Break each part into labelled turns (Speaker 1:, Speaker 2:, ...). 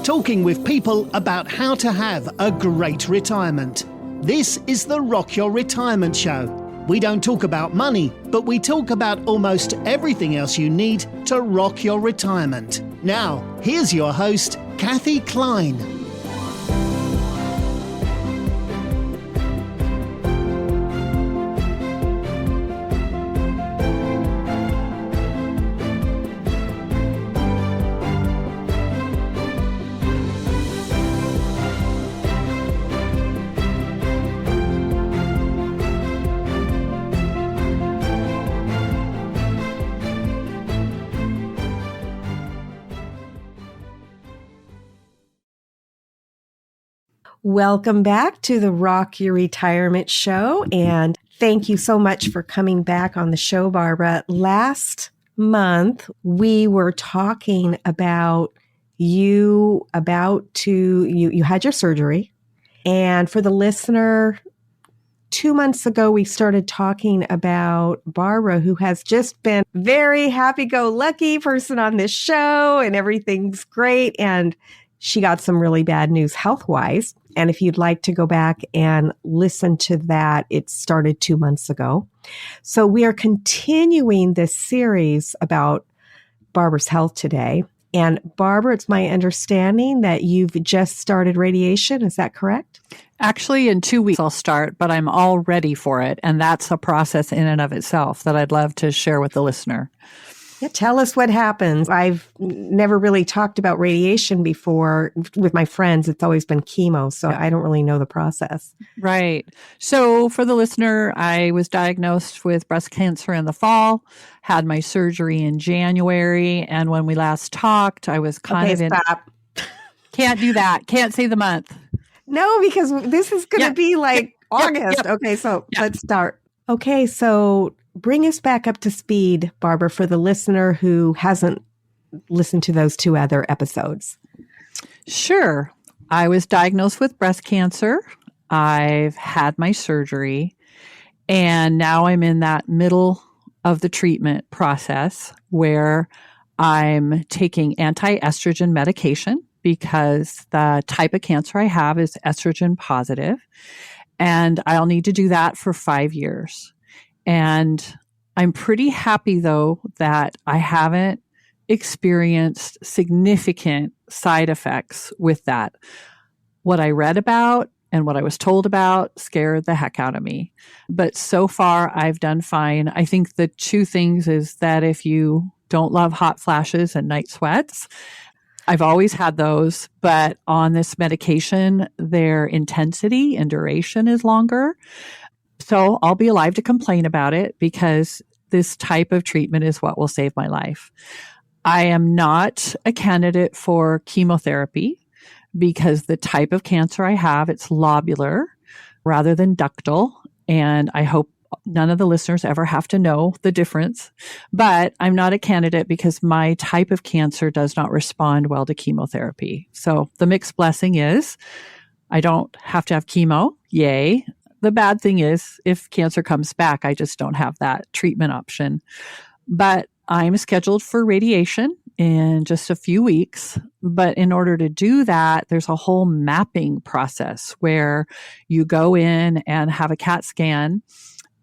Speaker 1: talking with people about how to have a great retirement. This is the Rock Your Retirement Show. We don't talk about money, but we talk about almost everything else you need to rock your retirement. Now, here's your host, Kathe Kline.
Speaker 2: Welcome back to the Rock Your Retirement Show, and thank you so much for coming back on the show, Barbara. Last month, we were talking about you had your surgery, and for the listener, 2 months ago, we started talking about Barbara, who has just been very happy-go-lucky person on this show, and everything's great, and she got some really bad news health-wise. And if you'd like to go back and listen to that, it started 2 months ago. So we are continuing this series about Barbara's health today. And Barbara, it's my understanding that you've just started radiation. Is that correct?
Speaker 3: Actually, in 2 weeks I'll start, but I'm all ready for it. And that's a process in and of itself that I'd love to share with the listener.
Speaker 2: Yeah, tell us what happens. I've never really talked about radiation before with my friends. It's always been chemo, so I don't really know the process.
Speaker 3: Right. So for the listener, I was diagnosed with breast cancer in the fall, had my surgery in January, and when we last talked, I was
Speaker 2: Stop.
Speaker 3: Can't do that. Can't say the month.
Speaker 2: No, because this is going to be like August. Okay, so let's start. Okay, so bring us back up to speed, Barbara, for the listener who hasn't listened to those two other episodes.
Speaker 3: Sure. I was diagnosed with breast cancer. I've had my surgery, and now I'm in that middle of the treatment process where I'm taking anti-estrogen medication because the type of cancer I have is estrogen positive, and I'll need to do that for 5 years. And I'm pretty happy, though, that I haven't experienced significant side effects with that. What I read about and what I was told about scared the heck out of me. But so far, I've done fine. I think the two things is that if you don't love hot flashes and night sweats, I've always had those, but on this medication, their intensity and duration is longer. So I'll be alive to complain about it because this type of treatment is what will save my life. I am not a candidate for chemotherapy because the type of cancer I have, it's lobular rather than ductal. And I hope none of the listeners ever have to know the difference. But I'm not a candidate because my type of cancer does not respond well to chemotherapy. So the mixed blessing is I don't have to have chemo. Yay. The bad thing is if cancer comes back, I just don't have that treatment option. But I'm scheduled for radiation in just a few weeks. But in order to do that, there's a whole mapping process where you go in and have a CAT scan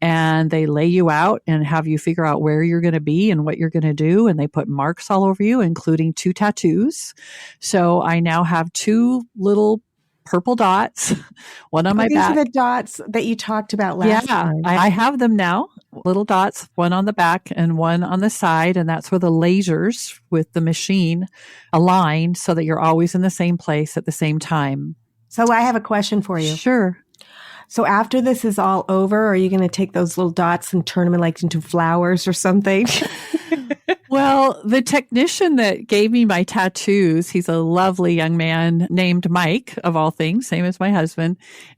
Speaker 3: and they lay you out and have you figure out where you're going to be and what you're going to do. And they put marks all over you, including 2 tattoos. So I now have 2 little purple dots, one on my back.
Speaker 2: These are the dots that you talked about last time.
Speaker 3: I have them now, little dots, one on the back and one on the side. And that's where the lasers with the machine align so that you're always in the same place at the same time.
Speaker 2: So I have a question for you.
Speaker 3: Sure.
Speaker 2: So after this is all over, are you going to take those little dots and turn them into flowers or something?
Speaker 3: Well, the technician that gave me my tattoos, he's a lovely young man named Mike, of all things, same as my husband.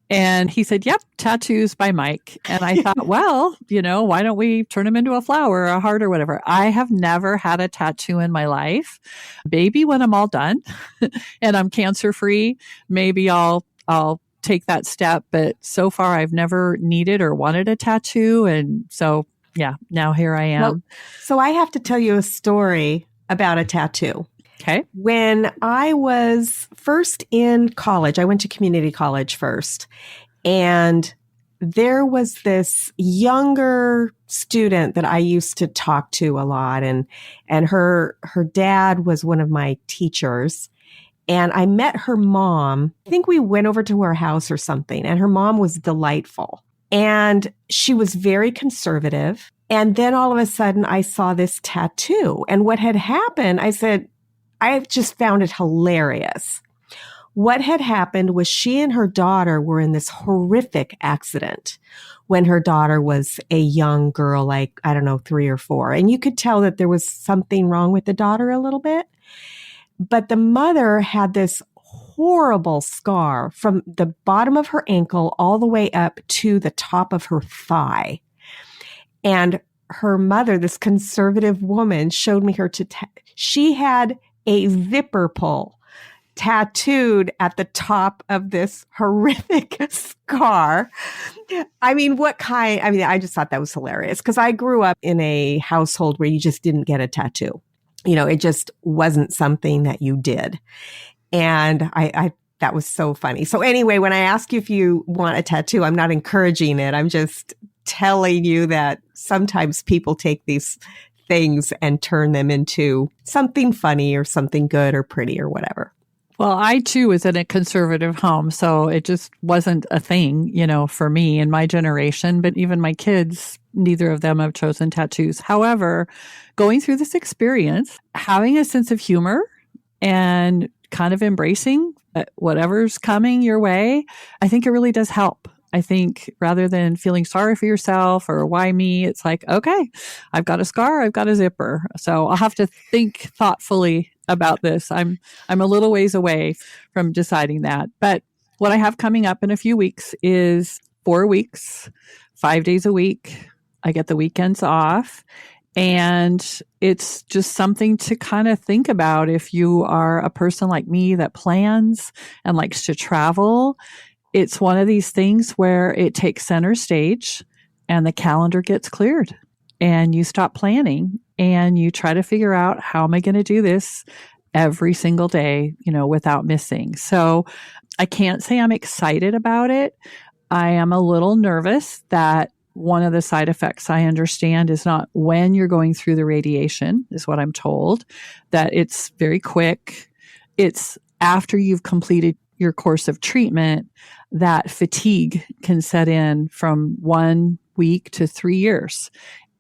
Speaker 3: And he said, yep, tattoos by Mike. And I thought, well, why don't we turn them into a flower or a heart or whatever? I have never had a tattoo in my life. Maybe when I'm all done and I'm cancer free, maybe I'll take that step. But so far, I've never needed or wanted a tattoo. And so yeah, now here I am.
Speaker 2: Well, so I have to tell you a story about a tattoo.
Speaker 3: Okay.
Speaker 2: When I was first in college, I went to community college first, and there was this younger student that I used to talk to a lot, and her dad was one of my teachers. And I met her mom. I think we went over to her house or something, and her mom was delightful. And she was very conservative. And then all of a sudden I saw this tattoo. And what had happened, I said, I just found it hilarious. What had happened was she and her daughter were in this horrific accident when her daughter was a young girl, like, I don't know, 3 or 4. And you could tell that there was something wrong with the daughter a little bit. But the mother had this horrible scar from the bottom of her ankle all the way up to the top of her thigh. And her mother, this conservative woman, showed me her she had a zipper pull tattooed at the top of this horrific scar. I mean, what kind? I mean, I just thought that was hilarious because I grew up in a household where you just didn't get a tattoo. You know, it just wasn't something that you did. And I that was so funny. So anyway, when I ask you if you want a tattoo, I'm not encouraging it. I'm just telling you that sometimes people take these things and turn them into something funny or something good or pretty or whatever.
Speaker 3: Well, I too was in a conservative home, so it just wasn't a thing, you know, for me in my generation, but even my kids, neither of them have chosen tattoos. However, going through this experience, having a sense of humor and kind of embracing whatever's coming your way, I think it really does help. I think rather than feeling sorry for yourself or why me, it's like, okay, I've got a scar, I've got a zipper. So I'll have to think thoughtfully about this. I'm a little ways away from deciding that. But what I have coming up in a few weeks is 4 weeks, 5 days a week. I get the weekends off. And it's just something to kind of think about if you are a person like me that plans and likes to travel. It's one of these things where it takes center stage and the calendar gets cleared and you stop planning and you try to figure out, how am I going to do this every single day, you know, without missing. So I can't say I'm excited about it. I am a little nervous that one of the side effects I understand is not when you're going through the radiation, is what I'm told, that it's very quick. It's after you've completed your course of treatment that fatigue can set in from 1 week to 3 years,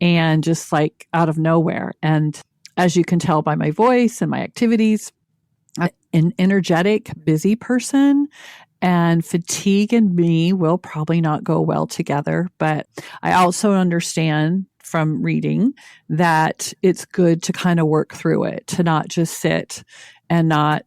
Speaker 3: and just like out of nowhere. And as you can tell by my voice and my activities, I'm an energetic, busy person, and fatigue and me will probably not go well together. But I also understand from reading that it's good to kind of work through it, to not just sit and not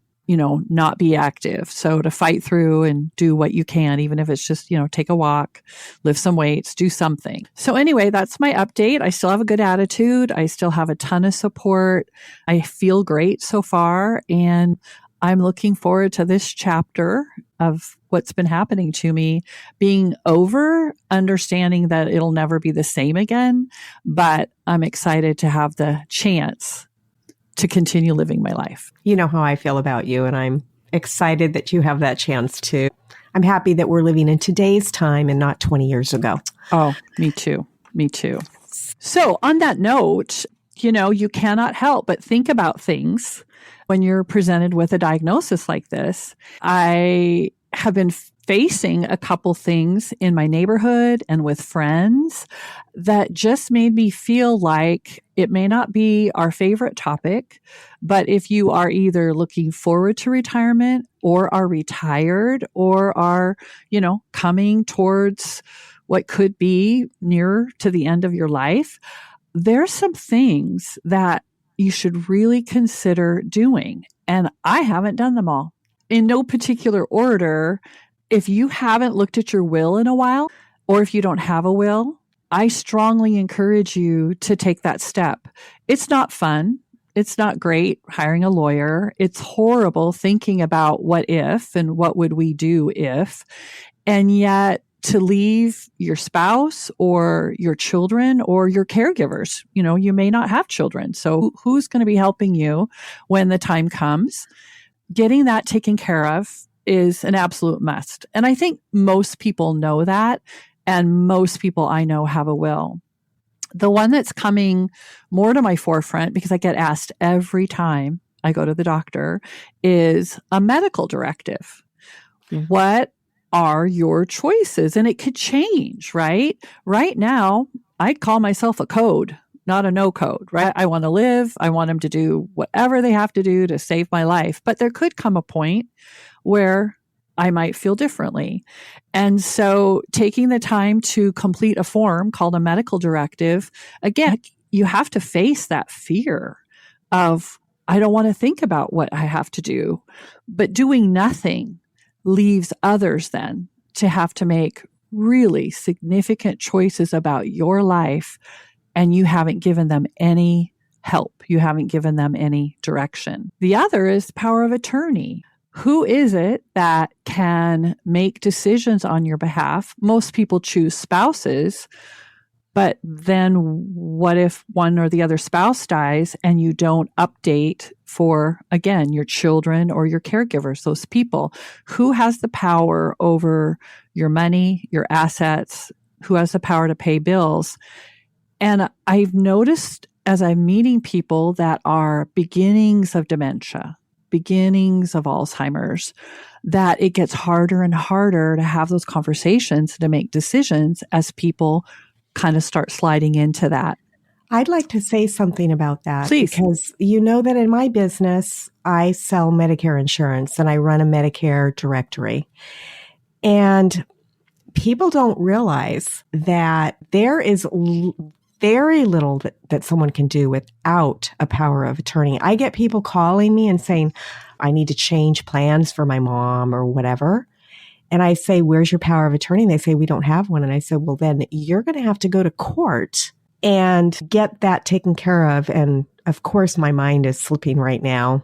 Speaker 3: be active. So to fight through and do what you can, even if it's just, take a walk, lift some weights, do something. So anyway, that's my update. I still have a good attitude. I still have a ton of support. I feel great so far. And I'm looking forward to this chapter of what's been happening to me being over, understanding that it'll never be the same again. But I'm excited to have the chance to continue living my life.
Speaker 2: You know how I feel about you, and I'm excited that you have that chance too. I'm happy that we're living in today's time and not 20 years ago.
Speaker 3: Oh, me too. Me too. So on that note, you cannot help but think about things when you're presented with a diagnosis like this. I have been facing a couple things in my neighborhood and with friends that just made me feel like it may not be our favorite topic, but if you are either looking forward to retirement or are retired or are, coming towards what could be nearer to the end of your life, there's some things that you should really consider doing. And I haven't done them all. In no particular order, if you haven't looked at your will in a while, or if you don't have a will, I strongly encourage you to take that step. It's not fun. It's not great hiring a lawyer. It's horrible thinking about what if and what would we do if. And yet to leave your spouse or your children or your caregivers. You may not have children. So who's going to be helping you when the time comes? Getting that taken care of is an absolute must. And I think most people know that. And most people I know have a will. The one that's coming more to my forefront, because I get asked every time I go to the doctor, is a medical directive. What are your choices? And it could change, right? Right now, I call myself a code, not a no code, right? I want to live. I want them to do whatever they have to do to save my life. But there could come a point where I might feel differently. And so taking the time to complete a form called a medical directive, again, you have to face that fear of, I don't want to think about what I have to do. But doing nothing leaves others then to have to make really significant choices about your life, and you haven't given them any help. You haven't given them any direction. The other is power of attorney. Who is it that can make decisions on your behalf? Most people choose spouses, but then what if one or the other spouse dies and you don't update for, again, your children or your caregivers, those people? Who has the power over your money, your assets? Who has the power to pay bills? And I've noticed as I'm meeting people that are beginnings of dementia, beginnings of Alzheimer's, that it gets harder and harder to have those conversations, to make decisions as people kind of start sliding into that.
Speaker 2: I'd like to say something about that.
Speaker 3: Please.
Speaker 2: Because you know that in my business, I sell Medicare insurance and I run a Medicare directory. And people don't realize that there is very little that someone can do without a power of attorney. I get people calling me and saying, I need to change plans for my mom or whatever. And I say, where's your power of attorney? And they say, we don't have one. And I said, well, then you're going to have to go to court and get that taken care of. And of course, my mind is slipping right now.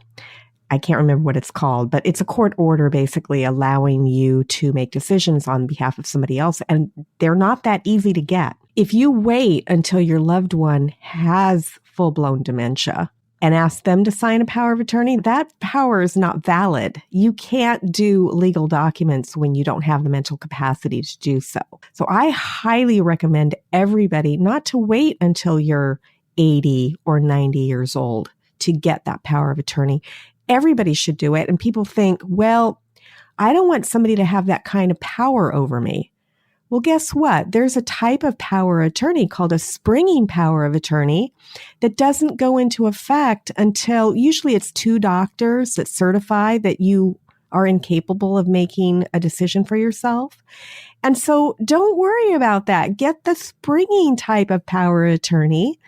Speaker 2: I can't remember what it's called, but it's a court order basically allowing you to make decisions on behalf of somebody else. And they're not that easy to get. If you wait until your loved one has full-blown dementia and ask them to sign a power of attorney, that power is not valid. You can't do legal documents when you don't have the mental capacity to do so. So I highly recommend everybody not to wait until you're 80 or 90 years old to get that power of attorney. Everybody should do it. And people think, well, I don't want somebody to have that kind of power over me. Well, guess what? There's a type of power of attorney called a springing power of attorney that doesn't go into effect until usually it's 2 doctors that certify that you are incapable of making a decision for yourself. And so don't worry about that. Get the springing type of power of attorney,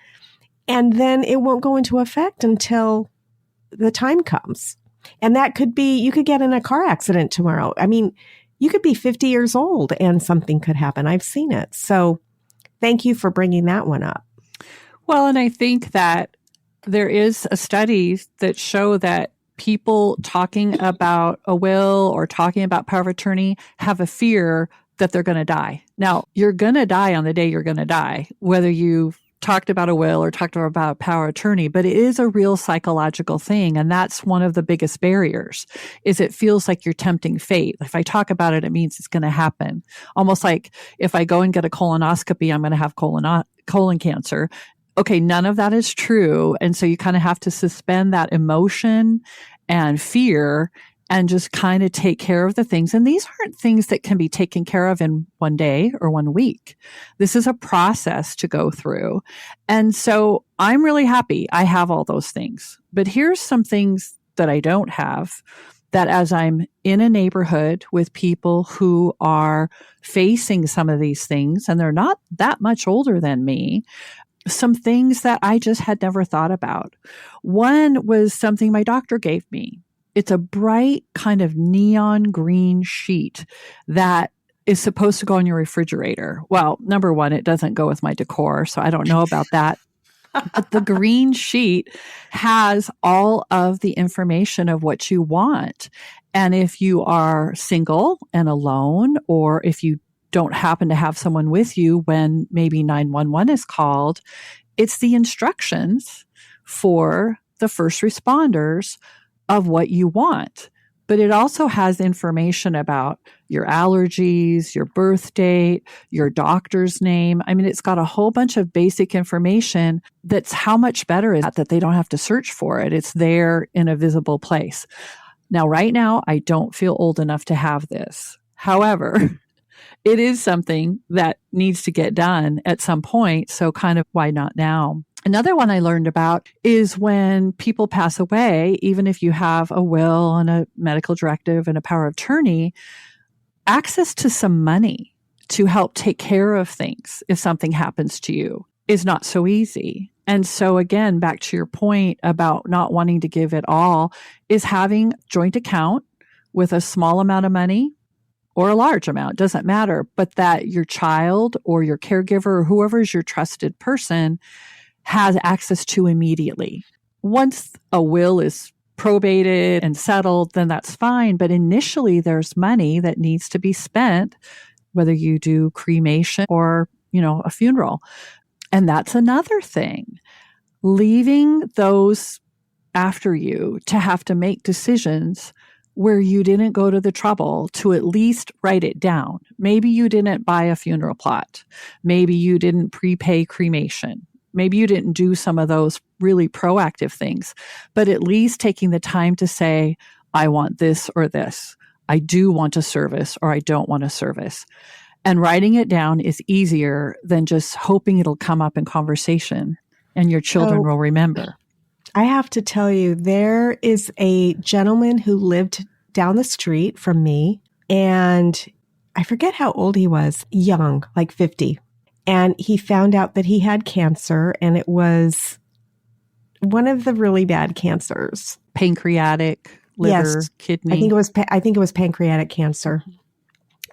Speaker 2: and then it won't go into effect until the time comes. And that could be, you could get in a car accident tomorrow. I mean, you could be 50 years old and something could happen. I've seen it. So thank you for bringing that one up.
Speaker 3: Well, and I think that there is a studies that show that people talking about a will or talking about power of attorney have a fear that they're going to die. Now, you're going to die on the day you're going to die, whether you've talked about a will or talked about power of attorney, but it is a real psychological thing. And that's one of the biggest barriers, is it feels like you're tempting fate. If I talk about it, it means it's going to happen. Almost like if I go and get a colonoscopy, I'm going to have colon cancer. Okay, none of that is true. And so you kind of have to suspend that emotion and fear and just kind of take care of the things. And these aren't things that can be taken care of in one day or 1 week. This is a process to go through. And so I'm really happy I have all those things. But here's some things that I don't have, that as I'm in a neighborhood with people who are facing some of these things, and they're not that much older than me, some things that I just had never thought about. One was something my doctor gave me. It's a bright kind of neon green sheet that is supposed to go on your refrigerator. Well, number one, it doesn't go with my decor, so I don't know about that. But the green sheet has all of the information of what you want. And if you are single and alone, or if you don't happen to have someone with you when maybe 911 is called, it's the instructions for the first responders of what you want. But it also has information about your allergies, your birth date, your doctor's name. I mean, it's got a whole bunch of basic information that's how much better is that they don't have to search for it. It's there in a visible place. Now, right now, I don't feel old enough to have this. However, it is something that needs to get done at some point. So kind of why not now? Another one I learned about is when people pass away, even if you have a will and a medical directive and a power of attorney, access to some money to help take care of things if something happens to you is not so easy. And so again, back to your point about not wanting to give it all, is having joint account with a small amount of money or a large amount, doesn't matter, but that your child or your caregiver or whoever is your trusted person has access to immediately. Once a will is probated and settled, then that's fine. But initially there's money that needs to be spent, whether you do cremation or, a funeral. And that's another thing. Leaving those after you to have to make decisions where you didn't go to the trouble to at least write it down. Maybe you didn't buy a funeral plot. Maybe you didn't prepay cremation. Maybe you didn't do some of those really proactive things, but at least taking the time to say, I want this or this. I do want a service or I don't want a service. And writing it down is easier than just hoping it'll come up in conversation and your children will remember.
Speaker 2: I have to tell you, there is a gentleman who lived down the street from me, and I forget how old he was, young, like 50. And he found out that he had cancer, and it was one of the really bad cancers.
Speaker 3: Pancreatic, liver,
Speaker 2: yes,
Speaker 3: kidney.
Speaker 2: I think it was pancreatic cancer.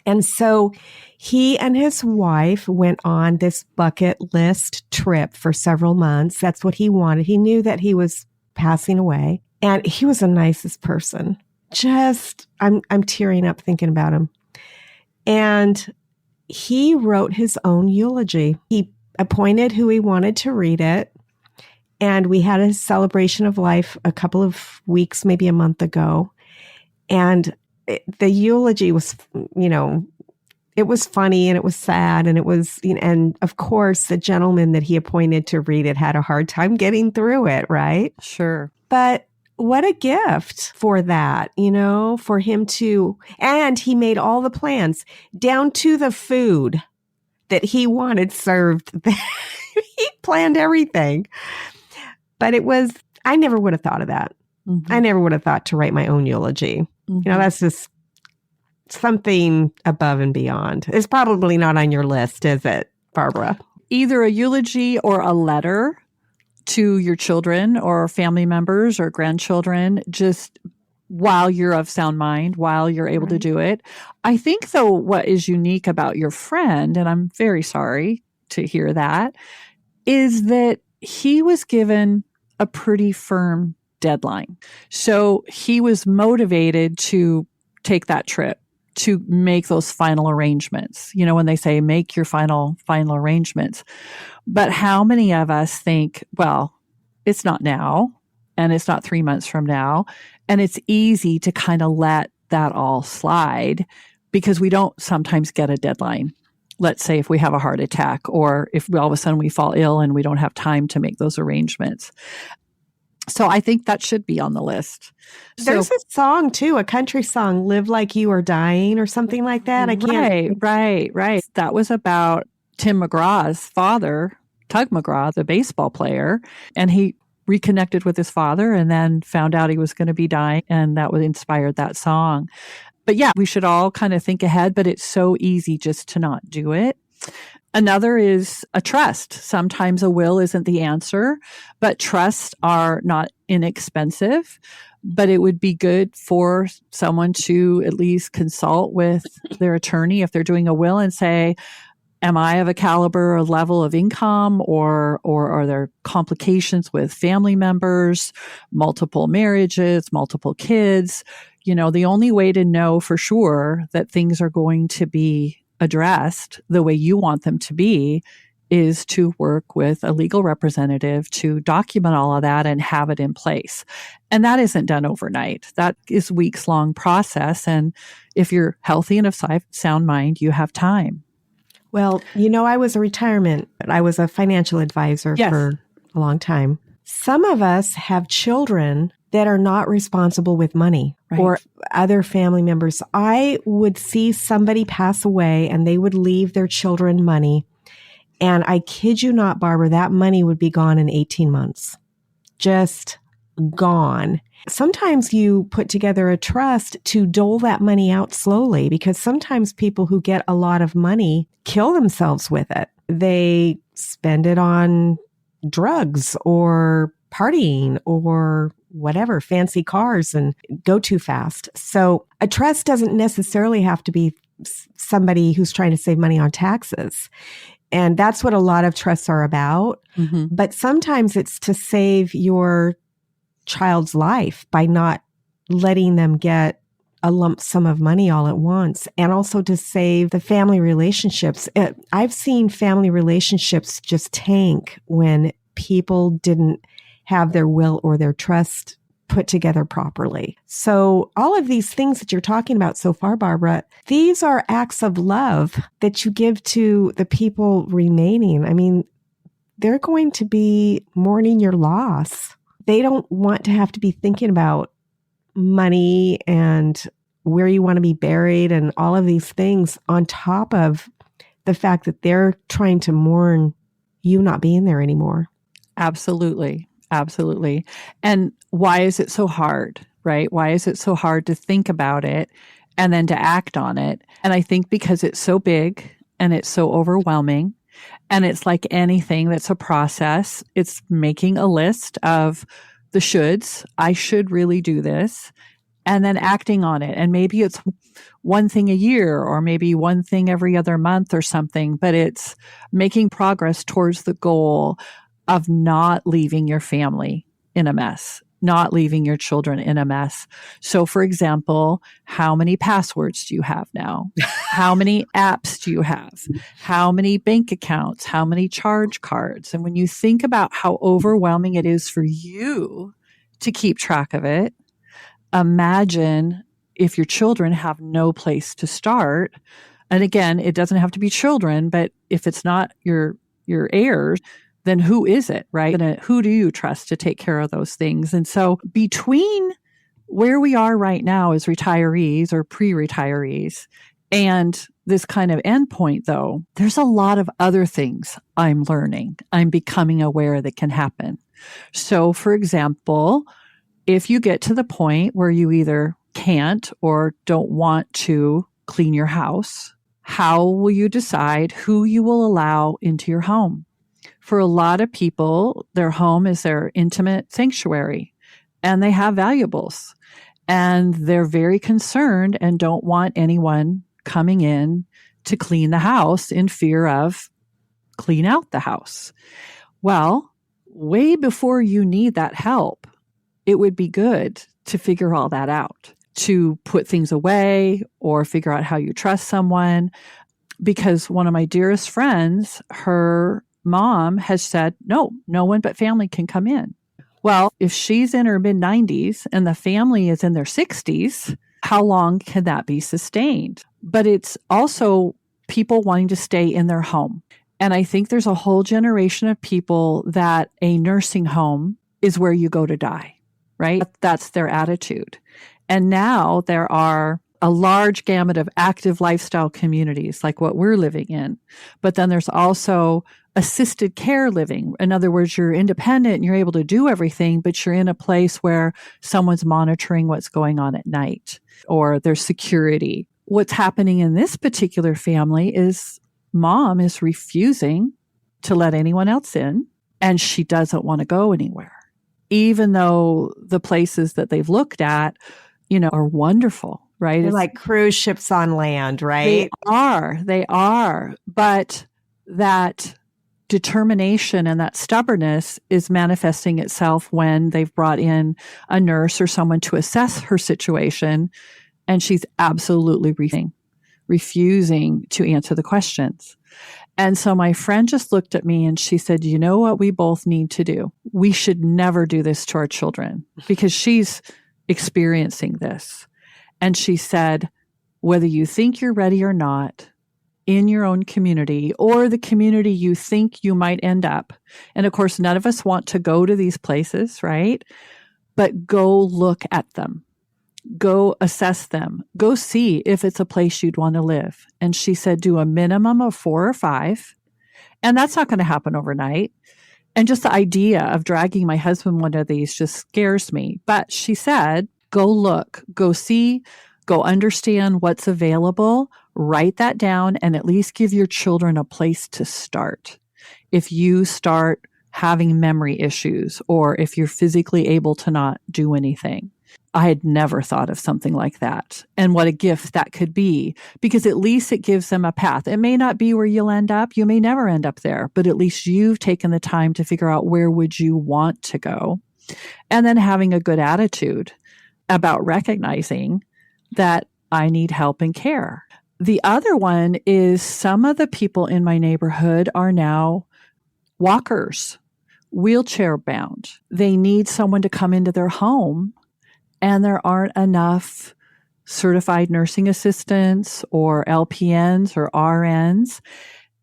Speaker 2: And so he and his wife went on this bucket list trip for several months. That's what he wanted. He knew that he was passing away, and he was the nicest person. I'm tearing up thinking about him. And he wrote his own eulogy. He appointed who he wanted to read it. And we had a celebration of life a couple of weeks, maybe a month ago. And the eulogy was, it was funny and it was sad. And it was, and of course, the gentleman that he appointed to read it had a hard time getting through it, right?
Speaker 3: Sure.
Speaker 2: But what a gift for that, for him to, and he made all the plans down to the food that he wanted served. He planned everything. But I never would have thought of that. Mm-hmm. I never would have thought to write my own eulogy. Mm-hmm. That's just something above and beyond. It's probably not on your list, is it, Barbara?
Speaker 3: Either a eulogy or a letter to your children or family members or grandchildren, just while you're of sound mind, while you're able to do it. I think, though, what is unique about your friend, and I'm very sorry to hear that, is that he was given a pretty firm deadline. So he was motivated to take that trip, to make those final arrangements. When they say make your final arrangements. But how many of us think, well, it's not now, and it's not 3 months from now, and it's easy to kind of let that all slide because we don't sometimes get a deadline. Let's say if we have a heart attack or if all of a sudden we fall ill and we don't have time to make those arrangements. So I think that should be on the list.
Speaker 2: There's a song too, a country song, Live Like You Are Dying or something like that. I can't.
Speaker 3: Right. That was about Tim McGraw's father, Tug McGraw, the baseball player. And he reconnected with his father and then found out he was going to be dying. And that was inspired that song. But yeah, we should all kind of think ahead, but it's so easy just to not do it. Another is a trust. Sometimes a will isn't the answer, but trusts are not inexpensive. But it would be good for someone to at least consult with their attorney if they're doing a will and say, am I of a caliber or level of income, or are there complications with family members, multiple marriages, multiple kids? The only way to know for sure that things are going to be addressed the way you want them to be is to work with a legal representative to document all of that and have it in place. And that isn't done overnight. That is weeks long process. And if you're healthy and of sound mind, you have time.
Speaker 2: Well, I was I was a financial advisor for a long time. Some of us have children that are not responsible with money or other family members. I would see somebody pass away and they would leave their children money. And I kid you not, Barbara, that money would be gone in 18 months. Just gone. Sometimes you put together a trust to dole that money out slowly, because sometimes people who get a lot of money kill themselves with it. They spend it on drugs or partying or whatever, fancy cars, and go too fast. So a trust doesn't necessarily have to be somebody who's trying to save money on taxes. And that's what a lot of trusts are about. Mm-hmm. But sometimes it's to save your child's life by not letting them get a lump sum of money all at once, and also to save the family relationships. I've seen family relationships just tank when people didn't have their will or their trust put together properly. So all of these things that you're talking about so far, Barbara, these are acts of love that you give to the people remaining. I mean, they're going to be mourning your loss. They don't want to have to be thinking about money and where you want to be buried and all of these things, on top of the fact that they're trying to mourn you not being there anymore.
Speaker 3: Absolutely. Absolutely. And why is it so hard, right? Why is it so hard to think about it and then to act on it? And I think because it's so big and it's so overwhelming, and it's like anything that's a process, it's making a list of the shoulds. I should really do this, and then acting on it. And maybe it's one thing a year, or maybe one thing every other month or something, but it's making progress towards the goal of not leaving your family in a mess, not leaving your children in a mess. So, for example, how many passwords do you have now? How many apps do you have? How many bank accounts? How many charge cards? And when you think about how overwhelming it is for you to keep track of it, imagine if your children have no place to start. And again, it doesn't have to be children, but if it's not your heirs, then who is it, right? And who do you trust to take care of those things? And so between where we are right now as retirees or pre-retirees and this kind of endpoint, though, there's a lot of other things I'm learning, I'm becoming aware that can happen. So, for example, if you get to the point where you either can't or don't want to clean your house, how will you decide who you will allow into your home? For a lot of people, their home is their intimate sanctuary, and they have valuables, and they're very concerned and don't want anyone coming in to clean the house in fear of clean out the house. Well, way before you need that help, it would be good to figure all that out, to put things away or figure out how you trust someone. Because one of my dearest friends, her mom has said, no one but family can come in. Well, if she's in her mid-90s and the family is in their 60s, how long can that be sustained? But it's also people wanting to stay in their home. And I think there's a whole generation of people that a nursing home is where you go to die, right? That's their attitude. And now there are a large gamut of active lifestyle communities like what we're living in. But then there's also assisted care living. In other words, you're independent and you're able to do everything, but you're in a place where someone's monitoring what's going on at night, or there's security. What's happening in this particular family is mom is refusing to let anyone else in, and she doesn't want to go anywhere, even though the places that they've looked at, are wonderful, right?
Speaker 2: They're like cruise ships on land, right?
Speaker 3: They are. But that determination and that stubbornness is manifesting itself when they've brought in a nurse or someone to assess her situation, and she's absolutely refusing. refusing to answer the questions. And so my friend just looked at me and she said, you know what we both need to do? We should never do this to our children, because she's experiencing this. And she said, whether you think you're ready or not, in your own community or the community you think you might end up. And of course, none of us want to go to these places, right? But go look at them. Go assess them. Go see if it's a place you'd want to live. And she said, do a minimum of 4 or 5. And that's not going to happen overnight. And just the idea of dragging my husband one of these just scares me. But she said, go look, go see, go understand what's available, write that down, and at least give your children a place to start. If you start having memory issues, or if you're physically able to not do anything. I had never thought of something like that, and what a gift that could be, because at least it gives them a path. It may not be where you'll end up. You may never end up there, but at least you've taken the time to figure out where would you want to go, and then having a good attitude about recognizing that I need help and care. The other one is some of the people in my neighborhood are now walkers, wheelchair bound. They need someone to come into their home, and there aren't enough certified nursing assistants or LPNs or RNs.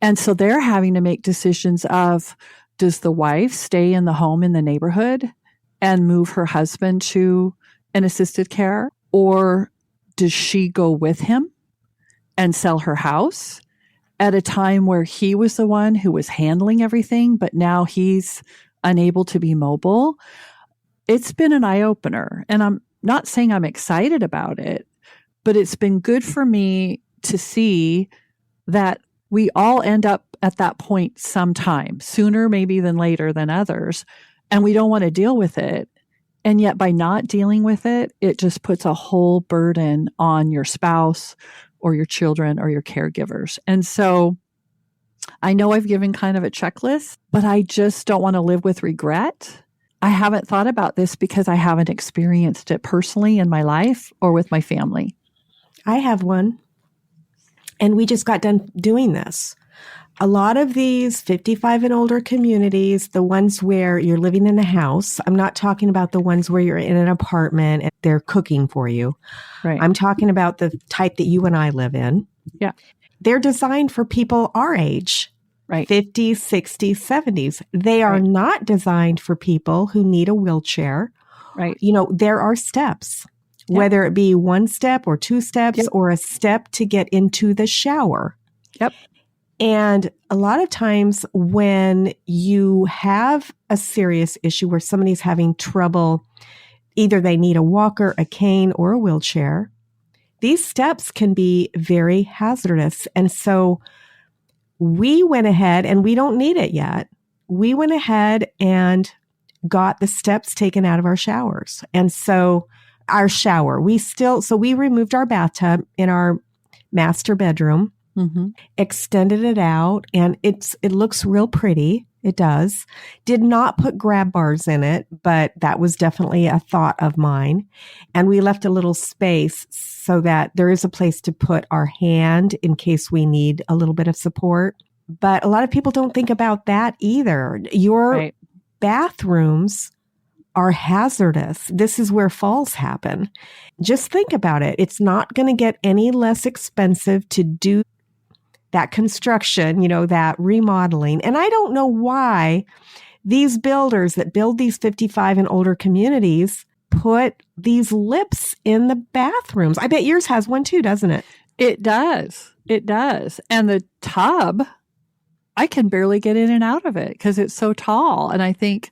Speaker 3: And so they're having to make decisions of, does the wife stay in the home in the neighborhood and move her husband to an assisted care? Or does she go with him and sell her house at a time where he was the one who was handling everything, but now he's unable to be mobile? It's been an eye-opener, and I'm not saying I'm excited about it, but it's been good for me to see that we all end up at that point sometime, sooner maybe than later than others, and we don't want to deal with it. And yet by not dealing with it, it just puts a whole burden on your spouse or your children or your caregivers. And so I know I've given kind of a checklist, but I just don't want to live with regret. I haven't thought about this because I haven't experienced it personally in my life or with my family.
Speaker 2: I have one. And we just got done doing this. A lot of these 55 and older communities, the ones where you're living in a house, I'm not talking about the ones where you're in an apartment and they're cooking for you.
Speaker 3: Right.
Speaker 2: I'm talking about the type that you and I live in.
Speaker 3: Yeah.
Speaker 2: They're designed for people our age.
Speaker 3: Right.
Speaker 2: 50s, 60s, 70s. They are not designed for people who need a wheelchair.
Speaker 3: Right.
Speaker 2: You know, there are steps, whether it be 1 step or 2 steps or a step to get into the shower.
Speaker 3: Yep.
Speaker 2: And a lot of times when you have a serious issue where somebody's having trouble, either they need a walker, a cane, or a wheelchair, these steps can be very hazardous. And so we went ahead, and we don't need it yet. We went ahead and got the steps taken out of our showers. And so our shower, we removed our bathtub in our master bedroom, extended it out, and it looks real pretty. It does. Did not put grab bars in it, but that was definitely a thought of mine. And we left a little space so that there is a place to put our hand in case we need a little bit of support. But a lot of people don't think about that either. Your bathrooms are hazardous. This is where falls happen. Just think about it. It's not going to get any less expensive to do that construction, that remodeling. And I don't know why these builders that build these 55 and older communities put these lips in the bathrooms. I bet yours has one too, doesn't it?
Speaker 3: It does. It does. And the tub, I can barely get in and out of it because it's so tall. And I think,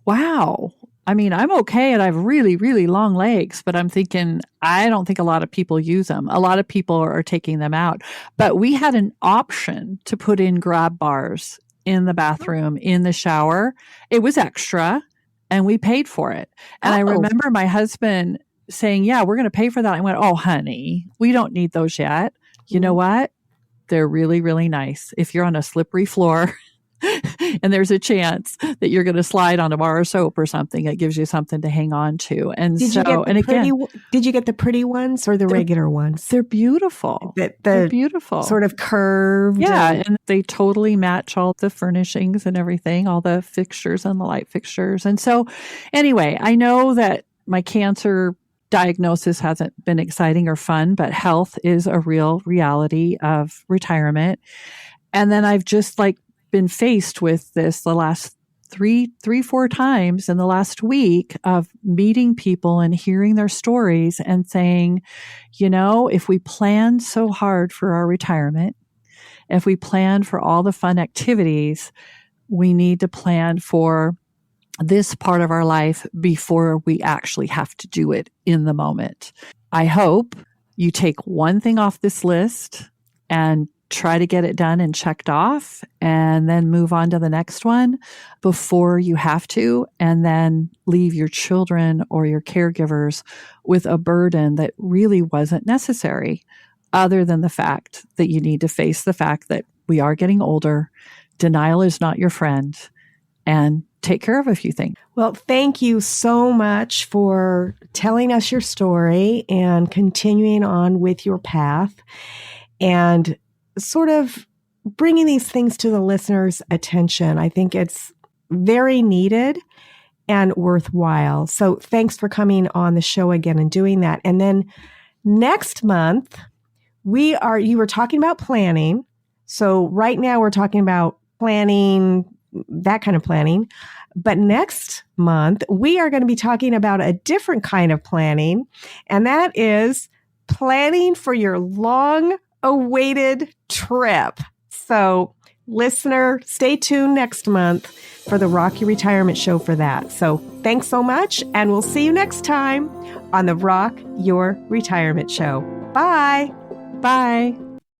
Speaker 3: wow, I mean, I'm okay and I have really, really long legs, but I'm thinking, I don't think a lot of people use them. A lot of people are taking them out. But we had an option to put in grab bars in the bathroom, in the shower. It was extra and we paid for it. And I remember my husband saying, yeah, we're going to pay for that. I went, oh, honey, we don't need those yet. You know what? They're really, really nice. If you're on a slippery floor and there's a chance that you're going to slide on a bar of soap or something. It gives you something to hang on to. And
Speaker 2: Did you get the pretty ones or the regular ones?
Speaker 3: They're beautiful. They're beautiful.
Speaker 2: Sort of curved.
Speaker 3: Yeah. And they totally match all the furnishings and everything, all the fixtures and the light fixtures. And so anyway, I know that my cancer diagnosis hasn't been exciting or fun, but health is a real reality of retirement. And then I've just been faced with this the last three, 4 times in the last week of meeting people and hearing their stories and saying, if we plan so hard for our retirement, if we plan for all the fun activities, we need to plan for this part of our life before we actually have to do it in the moment. I hope you take one thing off this list and try to get it done and checked off, and then move on to the next one before you have to, and then leave your children or your caregivers with a burden that really wasn't necessary, other than the fact that you need to face the fact that we are getting older. Denial is not your friend, and take care of a few things.
Speaker 2: Well, thank you so much for telling us your story and continuing on with your path and sort of bringing these things to the listeners' attention. I think it's very needed and worthwhile. So thanks for coming on the show again and doing that. And then next month, you were talking about planning. So right now we're talking about planning, that kind of planning. But next month, we are going to be talking about a different kind of planning, and that is planning for your long-awaited trip. So, listener, stay tuned next month for the Rock Your Retirement Show for that. So, thanks so much, and we'll see you next time on the Rock Your Retirement Show. Bye.
Speaker 3: Bye.